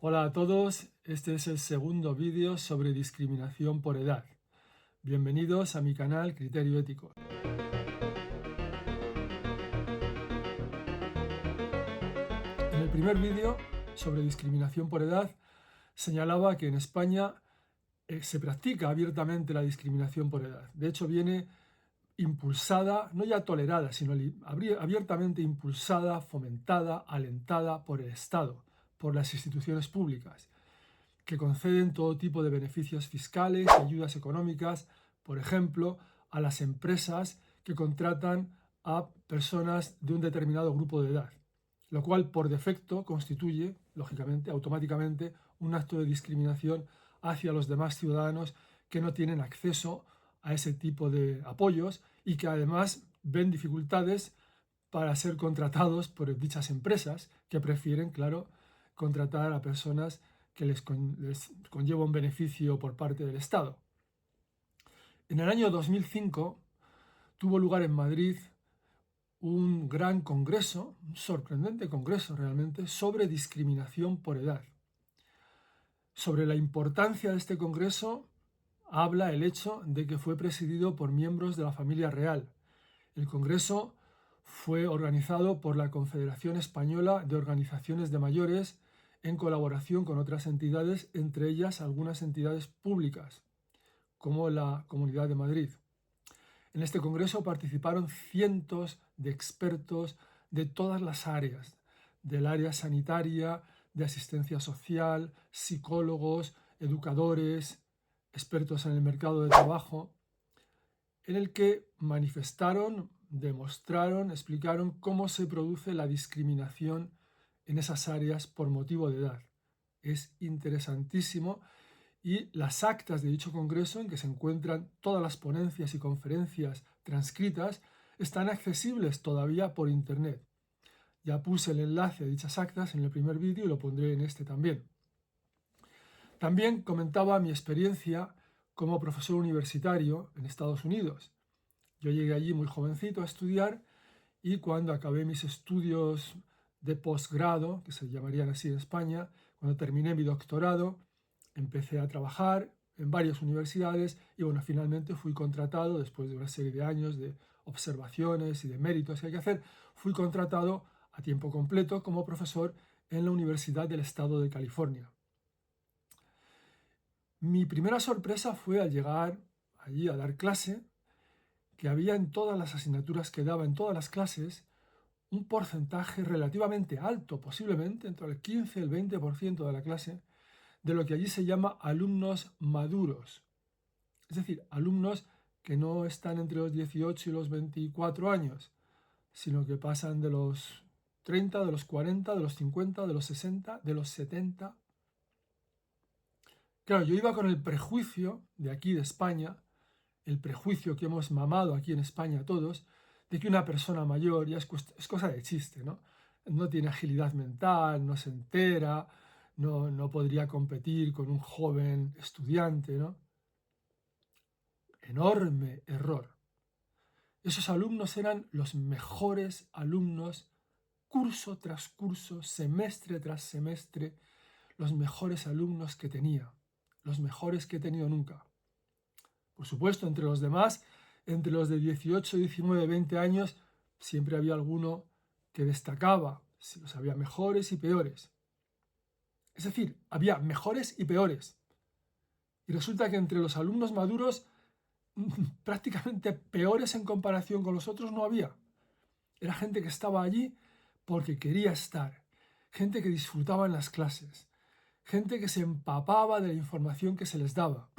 Hola a todos, este es el segundo vídeo sobre discriminación por edad. Bienvenidos a mi canal Criterio Ético. En el primer vídeo sobre discriminación por edad señalaba que en España se practica abiertamente la discriminación por edad. De hecho, viene impulsada, no ya tolerada, sino abiertamente impulsada, fomentada, alentada por el Estado, por las instituciones públicas, que conceden todo tipo de beneficios fiscales y ayudas económicas, por ejemplo, a las empresas que contratan a personas de un determinado grupo de edad, lo cual por defecto constituye, lógicamente, automáticamente, un acto de discriminación hacia los demás ciudadanos que no tienen acceso a ese tipo de apoyos y que además ven dificultades para ser contratados por dichas empresas que prefieren, claro, contratar a personas que les conlleva un beneficio por parte del Estado. En el año 2005 tuvo lugar en Madrid un gran congreso, un sorprendente congreso realmente, sobre discriminación por edad. Sobre la importancia de este congreso habla el hecho de que fue presidido por miembros de la familia real. El congreso fue organizado por la Confederación Española de Organizaciones de Mayores en colaboración con otras entidades, entre ellas algunas entidades públicas, como la Comunidad de Madrid. En este congreso participaron cientos de expertos de todas las áreas, del área sanitaria, de asistencia social, psicólogos, educadores, expertos en el mercado de trabajo, en el que manifestaron, demostraron, explicaron cómo se produce la discriminación en esas áreas por motivo de edad. Es interesantísimo y las actas de dicho congreso, en que se encuentran todas las ponencias y conferencias transcritas, están accesibles todavía por internet. Ya puse el enlace a dichas actas en el primer vídeo y lo pondré en este también. También comentaba mi experiencia como profesor universitario en Estados Unidos. Yo llegué allí muy jovencito a estudiar y cuando acabé mis estudios de posgrado, que se llamarían así en España, cuando terminé mi doctorado, empecé a trabajar en varias universidades y bueno, finalmente fui contratado, después de una serie de años de observaciones y de méritos que hay que hacer, fui contratado a tiempo completo como profesor en la Universidad del Estado de California. Mi primera sorpresa fue al llegar allí a dar clase, que había en todas las asignaturas que daba, en todas las clases, un porcentaje relativamente alto, posiblemente entre el 15 y el 20% de la clase, de lo que allí se llama alumnos maduros. Es decir, alumnos que no están entre los 18 y los 24 años, sino que pasan de los 30, de los 40, de los 50, de los 60, de los 70. Claro, yo iba con el prejuicio de aquí, de España, el prejuicio que hemos mamado aquí en España todos, de que una persona mayor ya es cosa de chiste, ¿no? No tiene agilidad mental, no se entera, no podría competir con un joven estudiante, ¿no? Enorme error. Esos alumnos eran los mejores alumnos, curso tras curso, semestre tras semestre, los mejores alumnos que tenía, los mejores que he tenido nunca. Por supuesto, entre los demás, entre los de 18, 19, 20 años, siempre había alguno que destacaba, si los había mejores y peores. Es decir, había mejores y peores. Y resulta que entre los alumnos maduros, prácticamente peores en comparación con los otros no había. Era gente que estaba allí porque quería estar, gente que disfrutaba en las clases, gente que se empapaba de la información que se les daba,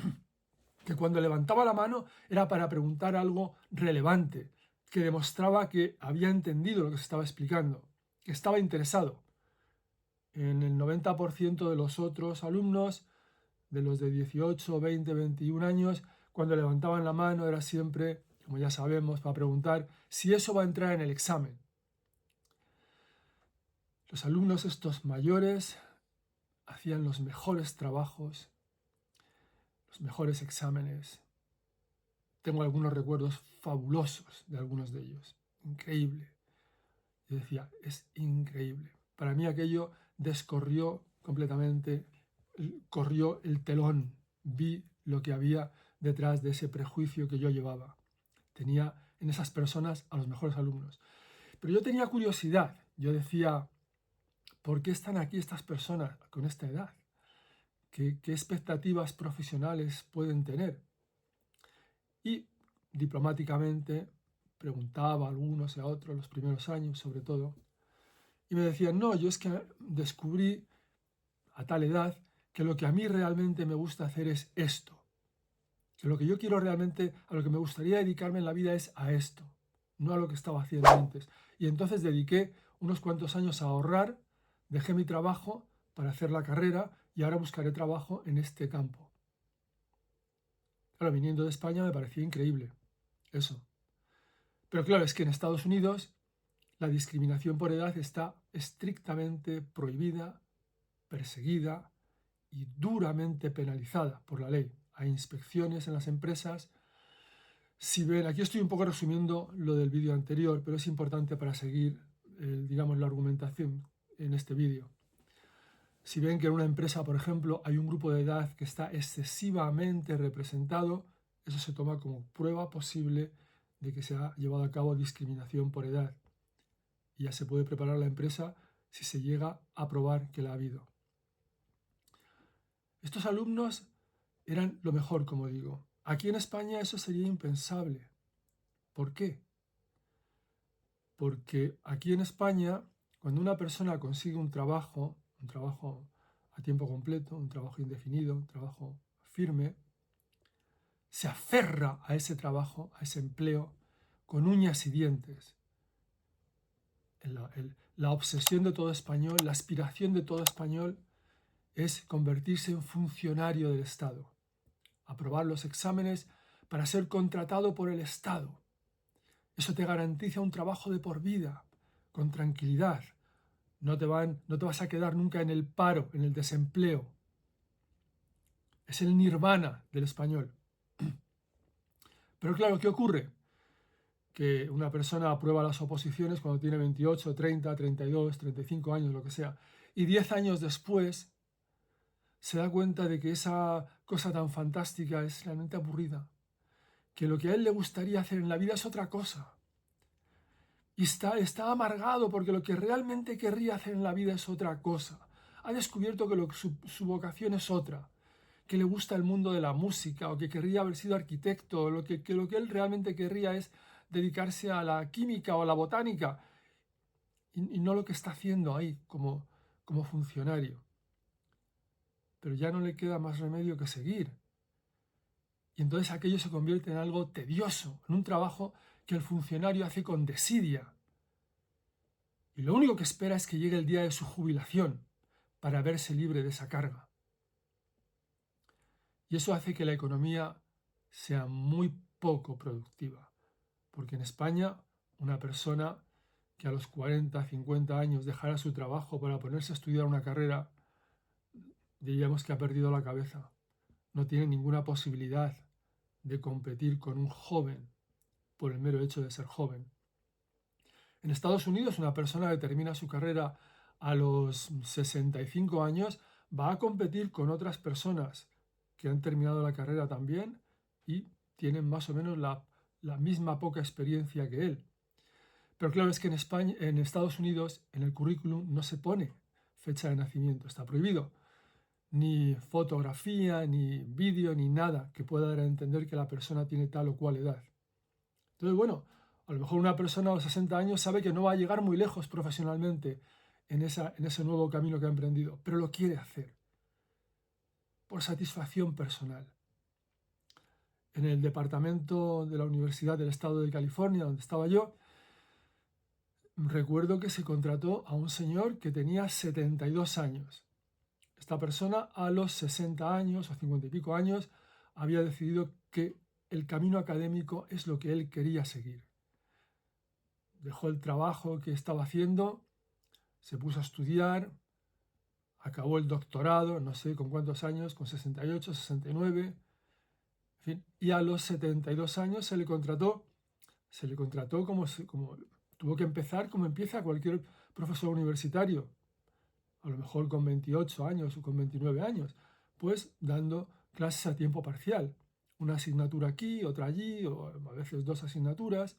que cuando levantaba la mano era para preguntar algo relevante, que demostraba que había entendido lo que se estaba explicando, que estaba interesado. En el 90% de los otros alumnos, de los de 18, 20, 21 años, cuando levantaban la mano era siempre, como ya sabemos, para preguntar si eso va a entrar en el examen. Los alumnos estos mayores hacían los mejores trabajos, los mejores exámenes. Tengo algunos recuerdos fabulosos de algunos de ellos. Increíble. Yo decía, es increíble. Para mí aquello descorrió completamente, corrió el telón, vi lo que había detrás de ese prejuicio que yo llevaba. Tenía en esas personas a los mejores alumnos. Pero yo tenía curiosidad, yo decía, ¿por qué están aquí estas personas con esta edad? ¿Qué expectativas profesionales pueden tener? Y diplomáticamente preguntaba a algunos y a otros, los primeros años sobre todo, y me decían, no, yo es que descubrí a tal edad que lo que a mí realmente me gusta hacer es esto, que lo que yo quiero realmente, a lo que me gustaría dedicarme en la vida es a esto, no a lo que estaba haciendo antes. Y entonces dediqué unos cuantos años a ahorrar, dejé mi trabajo para hacer la carrera y ahora buscaré trabajo en este campo. Claro, viniendo de España me parecía increíble eso. Pero claro, es que en Estados Unidos la discriminación por edad está estrictamente prohibida, perseguida y duramente penalizada por la ley. Hay inspecciones en las empresas. Si ven, aquí estoy un poco resumiendo lo del vídeo anterior, pero es importante para seguir, digamos, la argumentación en este vídeo. Si ven que en una empresa, por ejemplo, hay un grupo de edad que está excesivamente representado, eso se toma como prueba posible de que se ha llevado a cabo discriminación por edad. Y ya se puede preparar la empresa si se llega a probar que la ha habido. Estos alumnos eran lo mejor, como digo. Aquí en España eso sería impensable. ¿Por qué? Porque aquí en España, cuando una persona consigue un trabajo a tiempo completo, un trabajo indefinido, un trabajo firme, se aferra a ese trabajo, a ese empleo, con uñas y dientes. La obsesión de todo español, la aspiración de todo español es convertirse en funcionario del Estado, aprobar los exámenes para ser contratado por el Estado. Eso te garantiza un trabajo de por vida, con tranquilidad. No te vas a quedar nunca en el paro, en el desempleo. Es el nirvana del español. Pero claro, ¿qué ocurre? Que una persona aprueba las oposiciones cuando tiene 28, 30, 32, 35 años, lo que sea, y 10 años después se da cuenta de que esa cosa tan fantástica es realmente aburrida, que lo que a él le gustaría hacer en la vida es otra cosa. Y está amargado porque lo que realmente querría hacer en la vida es otra cosa. Ha descubierto que su vocación es otra, que le gusta el mundo de la música o que querría haber sido arquitecto, o que lo que él realmente querría es dedicarse a la química o a la botánica y no lo que está haciendo ahí como funcionario. Pero ya no le queda más remedio que seguir. Y entonces aquello se convierte en algo tedioso, en un trabajo que el funcionario hace con desidia. Y lo único que espera es que llegue el día de su jubilación para verse libre de esa carga. Y eso hace que la economía sea muy poco productiva. Porque en España una persona que a los 40, 50 años dejara su trabajo para ponerse a estudiar una carrera, diríamos que ha perdido la cabeza. No tiene ninguna posibilidad de competir con un joven por el mero hecho de ser joven. En Estados Unidos, una persona que termina su carrera a los 65 años va a competir con otras personas que han terminado la carrera también y tienen más o menos la misma poca experiencia que él. Pero claro, es que en España, en Estados Unidos, en el currículum no se pone fecha de nacimiento, está prohibido. Ni fotografía, ni vídeo, ni nada que pueda dar a entender que la persona tiene tal o cual edad. Entonces, bueno, a lo mejor una persona a los 60 años sabe que no va a llegar muy lejos profesionalmente en ese nuevo camino que ha emprendido, pero lo quiere hacer por satisfacción personal. En el departamento de la Universidad del Estado de California, donde estaba yo, recuerdo que se contrató a un señor que tenía 72 años. Esta persona a los 60 años o 50 y pico años había decidido que el camino académico es lo que él quería seguir. Dejó el trabajo que estaba haciendo, se puso a estudiar, acabó el doctorado, no sé con cuántos años, con 68, 69, en fin, y a los 72 años se le contrató como tuvo que empezar como empieza cualquier profesor universitario, a lo mejor con 28 años o con 29 años, pues dando clases a tiempo parcial. Una asignatura aquí, otra allí, o a veces 2 asignaturas.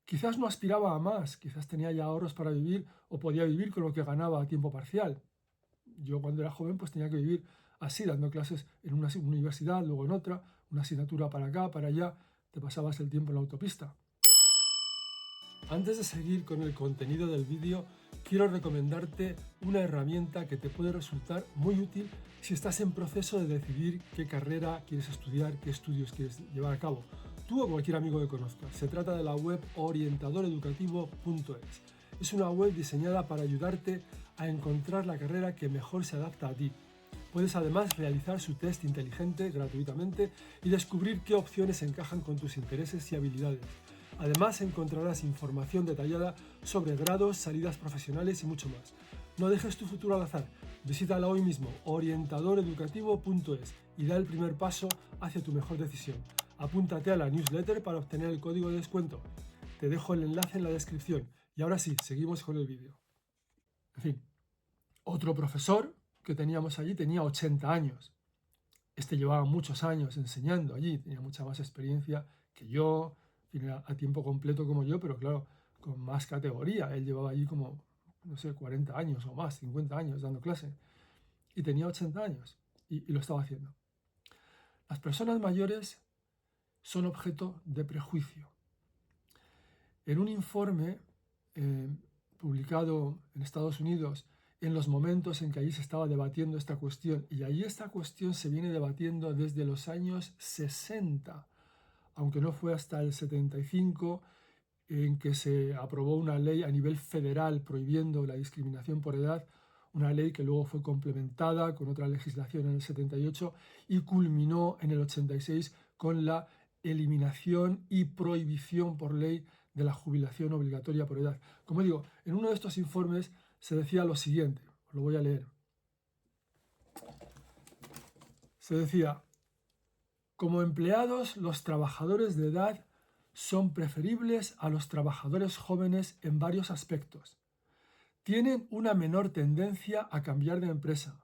Quizás no aspiraba a más, quizás tenía ya ahorros para vivir o podía vivir con lo que ganaba a tiempo parcial. Yo cuando era joven pues tenía que vivir así, dando clases en una universidad, luego en otra, una asignatura para acá, para allá, te pasabas el tiempo en la autopista. Antes de seguir con el contenido del vídeo, quiero recomendarte una herramienta que te puede resultar muy útil si estás en proceso de decidir qué carrera quieres estudiar, qué estudios quieres llevar a cabo, tú o cualquier amigo que conozcas. Se trata de la web orientadoreducativo.es. Es una web diseñada para ayudarte a encontrar la carrera que mejor se adapta a ti. Puedes además realizar su test inteligente gratuitamente y descubrir qué opciones encajan con tus intereses y habilidades. Además encontrarás información detallada sobre grados, salidas profesionales y mucho más. No dejes tu futuro al azar. Visítala hoy mismo, orientadoreducativo.es, y da el primer paso hacia tu mejor decisión. Apúntate a la newsletter para obtener el código de descuento. Te dejo el enlace en la descripción. Y ahora sí, seguimos con el vídeo. En fin, otro profesor que teníamos allí tenía 80 años. Este llevaba muchos años enseñando allí, tenía mucha más experiencia que yo, era a tiempo completo como yo, pero claro, con más categoría. Él llevaba allí como, no sé, 40 años o más, 50 años dando clase. Y tenía 80 años y lo estaba haciendo. Las personas mayores son objeto de prejuicio. En un informe publicado en Estados Unidos, en los momentos en que allí se estaba debatiendo esta cuestión, y allí esta cuestión se viene debatiendo desde los años 60, aunque no fue hasta el 75 en que se aprobó una ley a nivel federal prohibiendo la discriminación por edad, una ley que luego fue complementada con otra legislación en el 78 y culminó en el 86 con la eliminación y prohibición por ley de la jubilación obligatoria por edad. Como digo, en uno de estos informes se decía lo siguiente, os lo voy a leer. Se decía: como empleados, los trabajadores de edad son preferibles a los trabajadores jóvenes en varios aspectos. Tienen una menor tendencia a cambiar de empresa,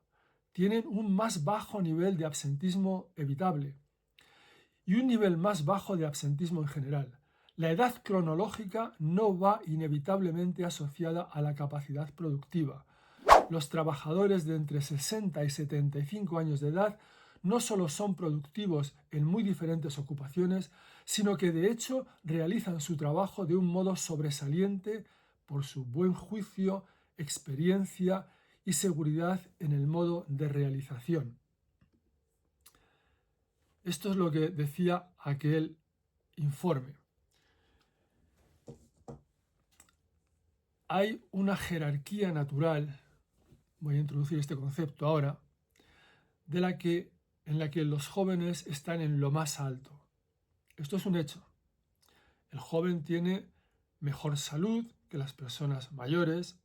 tienen un más bajo nivel de absentismo evitable y un nivel más bajo de absentismo en general. La edad cronológica no va inevitablemente asociada a la capacidad productiva. Los trabajadores de entre 60 y 75 años de edad no solo son productivos en muy diferentes ocupaciones, sino que de hecho realizan su trabajo de un modo sobresaliente por su buen juicio, experiencia y seguridad en el modo de realización. Esto es lo que decía aquel informe. Hay una jerarquía natural, voy a introducir este concepto ahora, en la que los jóvenes están en lo más alto. Esto es un hecho. El joven tiene mejor salud que las personas mayores,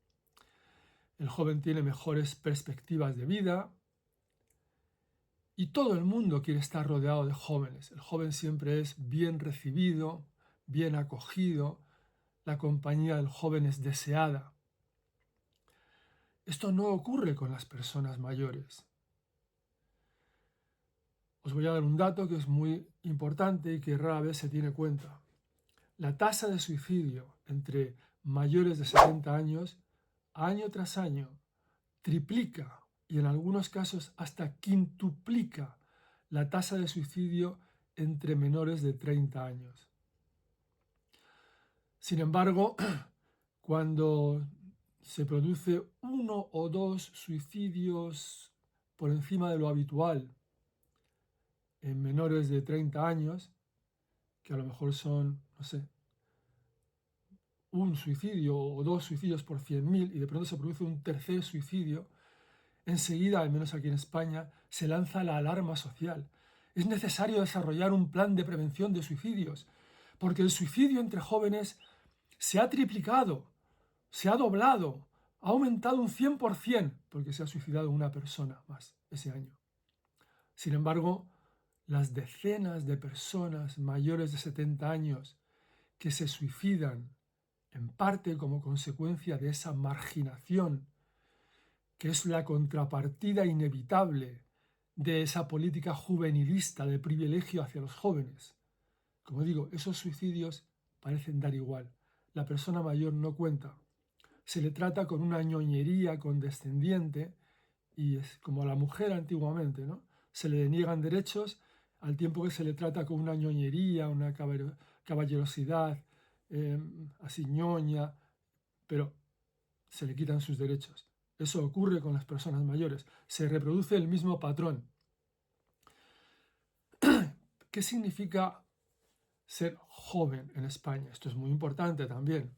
el joven tiene mejores perspectivas de vida y todo el mundo quiere estar rodeado de jóvenes. El joven siempre es bien recibido, bien acogido, la compañía del joven es deseada. Esto no ocurre con las personas mayores. Os voy a dar un dato que es muy importante y que rara vez se tiene en cuenta. La tasa de suicidio entre mayores de 70 años, año tras año, triplica y en algunos casos hasta quintuplica la tasa de suicidio entre menores de 30 años. Sin embargo, cuando se produce 1 o 2 suicidios por encima de lo habitual en menores de 30 años, que a lo mejor son, no sé, un suicidio o 2 suicidios por 100.000 y de pronto se produce un tercer suicidio, enseguida, al menos aquí en España, se lanza la alarma social. Es necesario desarrollar un plan de prevención de suicidios, porque el suicidio entre jóvenes se ha triplicado, se ha doblado, ha aumentado un 100% porque se ha suicidado una persona más ese año. Sin embargo, las decenas de personas mayores de 70 años que se suicidan en parte como consecuencia de esa marginación que es la contrapartida inevitable de esa política juvenilista de privilegio hacia los jóvenes. Como digo, esos suicidios parecen dar igual. La persona mayor no cuenta. Se le trata con una ñoñería condescendiente y es como a la mujer antiguamente, ¿no? Se le deniegan derechos al tiempo que se le trata con una ñoñería, una caballerosidad, así ñoña, pero se le quitan sus derechos. Eso ocurre con las personas mayores. Se reproduce el mismo patrón. ¿Qué significa ser joven en España? Esto es muy importante también,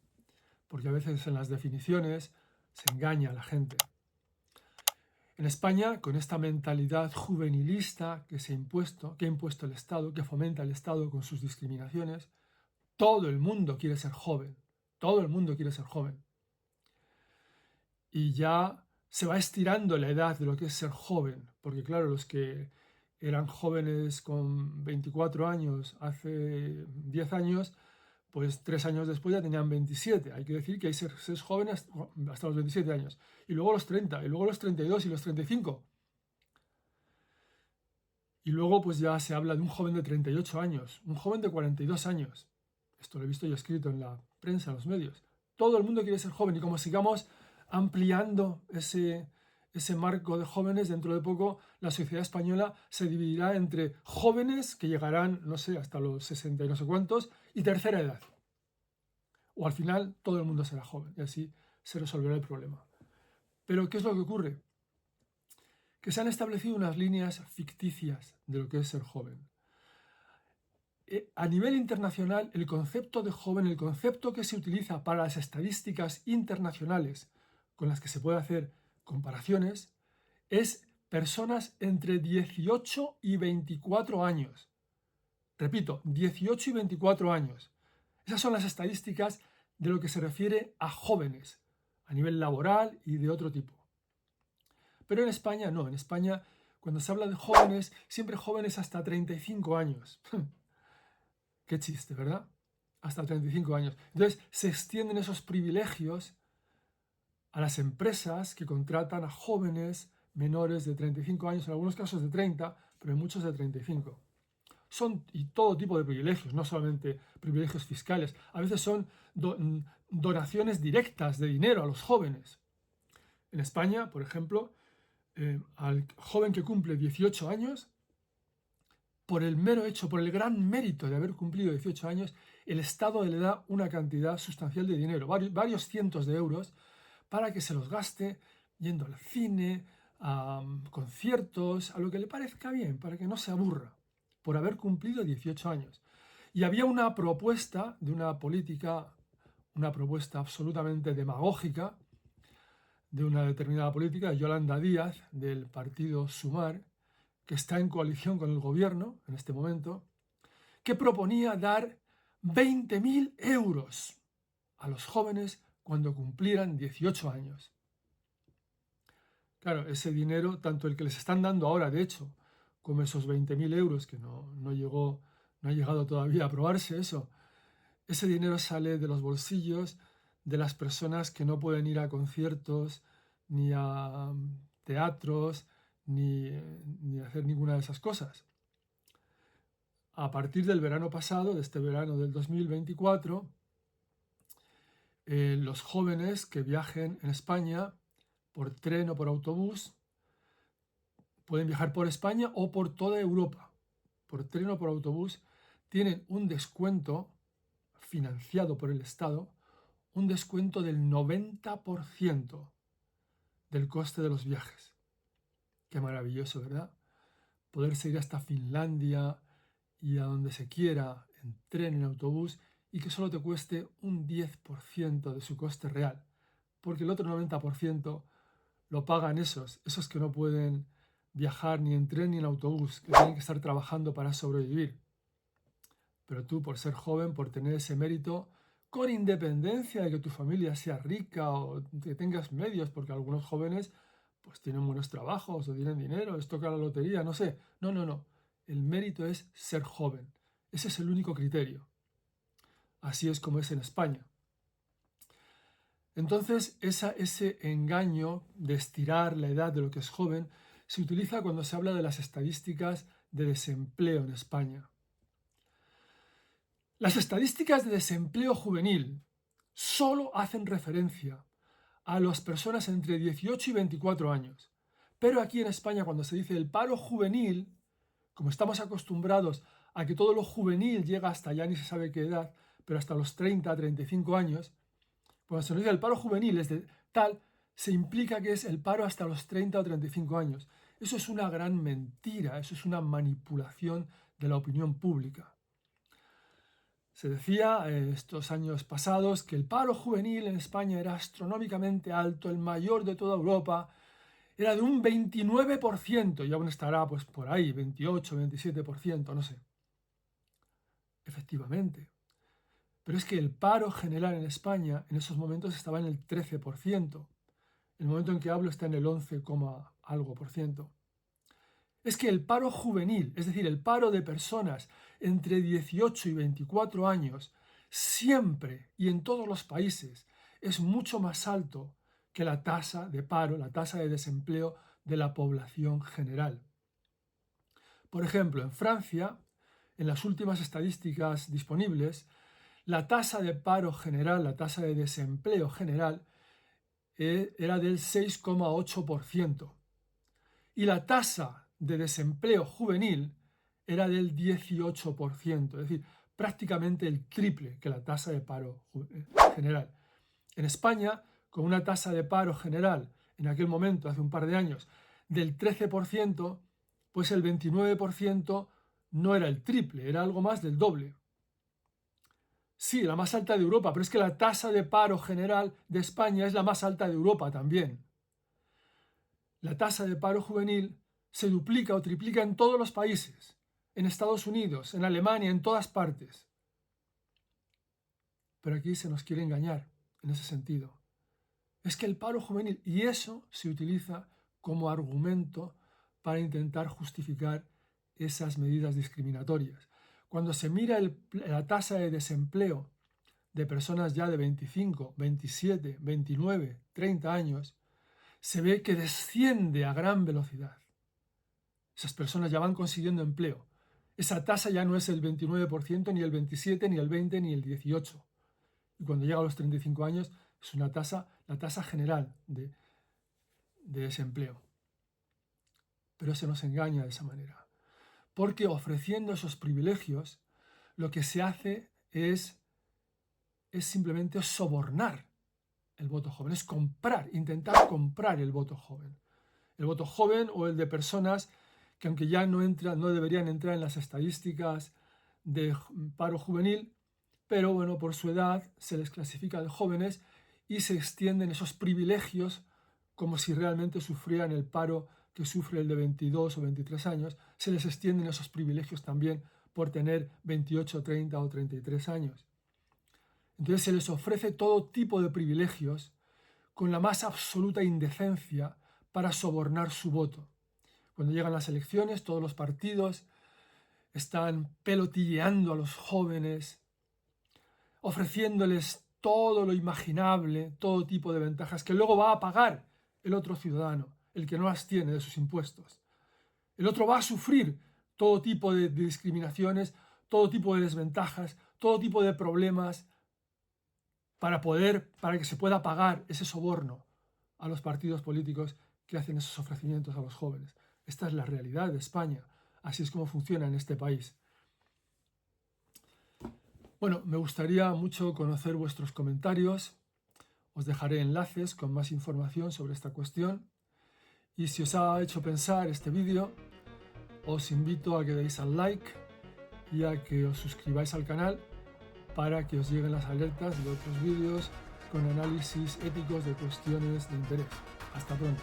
porque a veces en las definiciones se engaña a la gente. En España, con esta mentalidad juvenilista que ha impuesto el Estado, que fomenta el Estado con sus discriminaciones, todo el mundo quiere ser joven. Todo el mundo quiere ser joven. Y ya se va estirando la edad de lo que es ser joven, porque claro, los que eran jóvenes con 24 años hace 10 años, pues 3 años después ya tenían 27. Hay que decir que hay que ser jóvenes hasta los 27 años. Y luego los 30, y luego los 32 y los 35. Y luego pues ya se habla de un joven de 38 años, un joven de 42 años. Esto lo he visto yo escrito en la prensa, en los medios. Todo el mundo quiere ser joven y como sigamos ampliando ese marco de jóvenes, dentro de poco la sociedad española se dividirá entre jóvenes que llegarán, no sé, hasta los 60 y no sé cuántos, y tercera edad. O al final todo el mundo será joven y así se resolverá el problema. Pero ¿qué es lo que ocurre? Que se han establecido unas líneas ficticias de lo que es ser joven. A nivel internacional, el concepto de joven, el concepto que se utiliza para las estadísticas internacionales con las que se puede hacer comparaciones, es personas entre 18 y 24 años. Repito, 18 y 24 años. Esas son las estadísticas de lo que se refiere a jóvenes, a nivel laboral y de otro tipo. Pero en España no, en España cuando se habla de jóvenes, siempre jóvenes hasta 35 años. Qué chiste, ¿verdad? Hasta 35 años. Entonces se extienden esos privilegios a las empresas que contratan a jóvenes menores de 35 años, en algunos casos de 30, pero en muchos de 35. Son y todo tipo de privilegios, no solamente privilegios fiscales. A veces son donaciones directas de dinero a los jóvenes. En España, por ejemplo, al joven que cumple 18 años, por el mero hecho, por el gran mérito de haber cumplido 18 años, el Estado le da una cantidad sustancial de dinero, varios cientos de euros, para que se los gaste yendo al cine, a conciertos, a lo que le parezca bien, para que no se aburra, por haber cumplido 18 años. Y había una propuesta de una política, una propuesta absolutamente demagógica, de una determinada política, Yolanda Díaz, del partido Sumar, que está en coalición con el gobierno en este momento, que proponía dar 20.000 euros a los jóvenes cuando cumplieran 18 años. Claro, ese dinero, tanto el que les están dando ahora, de hecho, como esos 20.000 euros, que no ha llegado todavía a aprobarse eso, ese dinero sale de los bolsillos de las personas que no pueden ir a conciertos, ni a teatros, ni hacer ninguna de esas cosas. A partir del verano pasado, de este verano del 2024, los jóvenes que viajen en España por tren o por autobús pueden viajar por España o por toda Europa. Por tren o por autobús tienen un descuento financiado por el Estado, un descuento del 90% del coste de los viajes. Qué maravilloso, ¿verdad? Poderse ir hasta Finlandia y a donde se quiera, en tren, en autobús, y que solo te cueste un 10% de su coste real, porque el otro 90% lo pagan esos que no pueden viajar ni en tren ni en autobús, que tienen que estar trabajando para sobrevivir. Pero tú, por ser joven, por tener ese mérito, con independencia de que tu familia sea rica o que tengas medios, porque algunos jóvenes pues tienen buenos trabajos o tienen dinero, les toca la lotería, no sé. No. El mérito es ser joven. Ese es el único criterio. Así es como es en España. Entonces, ese engaño de estirar la edad de lo que es joven se utiliza cuando se habla de las estadísticas de desempleo en España. Las estadísticas de desempleo juvenil solo hacen referencia a las personas entre 18 y 24 años. Pero aquí en España, cuando se dice el paro juvenil, como estamos acostumbrados a que todo lo juvenil llega hasta ya ni se sabe qué edad, pero hasta los 30, 35 años, cuando se nos dice el paro juvenil es de tal, se implica que es el paro hasta los 30 o 35 años. Eso es una gran mentira, eso es una manipulación de la opinión pública. Se decía en estos años pasados que el paro juvenil en España era astronómicamente alto, el mayor de toda Europa, era de un 29% y aún estará pues por ahí, 28, 27%, no sé. Efectivamente. Pero es que el paro general en España en esos momentos estaba en el 13%. El momento en que hablo está en el 11, algo por ciento. Es que el paro juvenil, es decir, el paro de personas entre 18 y 24 años, siempre y en todos los países, es mucho más alto que la tasa de paro, la tasa de desempleo de la población general. Por ejemplo, en Francia, en las últimas estadísticas disponibles, la tasa de paro general, la tasa de desempleo general, era del 6,8%. Y la tasa de desempleo juvenil era del 18%, es decir, prácticamente el triple que la tasa de paro general. En España, con una tasa de paro general, en aquel momento, hace un par de años, del 13%, pues el 29% no era el triple, era algo más del doble. Sí, la más alta de Europa, pero es que la tasa de paro general de España es la más alta de Europa también. La tasa de paro juvenil se duplica o triplica en todos los países, en Estados Unidos, en Alemania, en todas partes. Pero aquí se nos quiere engañar en ese sentido. Es que el paro juvenil, y eso se utiliza como argumento para intentar justificar esas medidas discriminatorias. Cuando se mira la tasa de desempleo de personas ya de 25, 27, 29, 30 años, se ve que desciende a gran velocidad. Esas personas ya van consiguiendo empleo. Esa tasa ya no es el 29%, ni el 27%, ni el 20%, ni el 18%. Y cuando llega a los 35 años es la tasa general de desempleo. Pero se nos engaña de esa manera. Porque ofreciendo esos privilegios, lo que se hace es simplemente sobornar el voto joven, es intentar comprar el voto joven. El voto joven o el de personas que aunque ya no deberían entrar en las estadísticas de paro juvenil, pero bueno, por su edad se les clasifica de jóvenes y se extienden esos privilegios como si realmente sufrieran el paro que sufre el de 22 o 23 años, se les extienden esos privilegios también por tener 28, 30 o 33 años. Entonces se les ofrece todo tipo de privilegios con la más absoluta indecencia para sobornar su voto. Cuando llegan las elecciones, todos los partidos están pelotilleando a los jóvenes, ofreciéndoles todo lo imaginable, todo tipo de ventajas que luego va a pagar el otro ciudadano, el que no las tiene de sus impuestos. El otro va a sufrir todo tipo de discriminaciones, todo tipo de desventajas, todo tipo de problemas para que se pueda pagar ese soborno a los partidos políticos que hacen esos ofrecimientos a los jóvenes. Esta es la realidad de España. Así es como funciona en este país. Bueno, me gustaría mucho conocer vuestros comentarios. Os dejaré enlaces con más información sobre esta cuestión. Y si os ha hecho pensar este vídeo, os invito a que deis al like y a que os suscribáis al canal para que os lleguen las alertas de otros vídeos con análisis éticos de cuestiones de interés. Hasta pronto.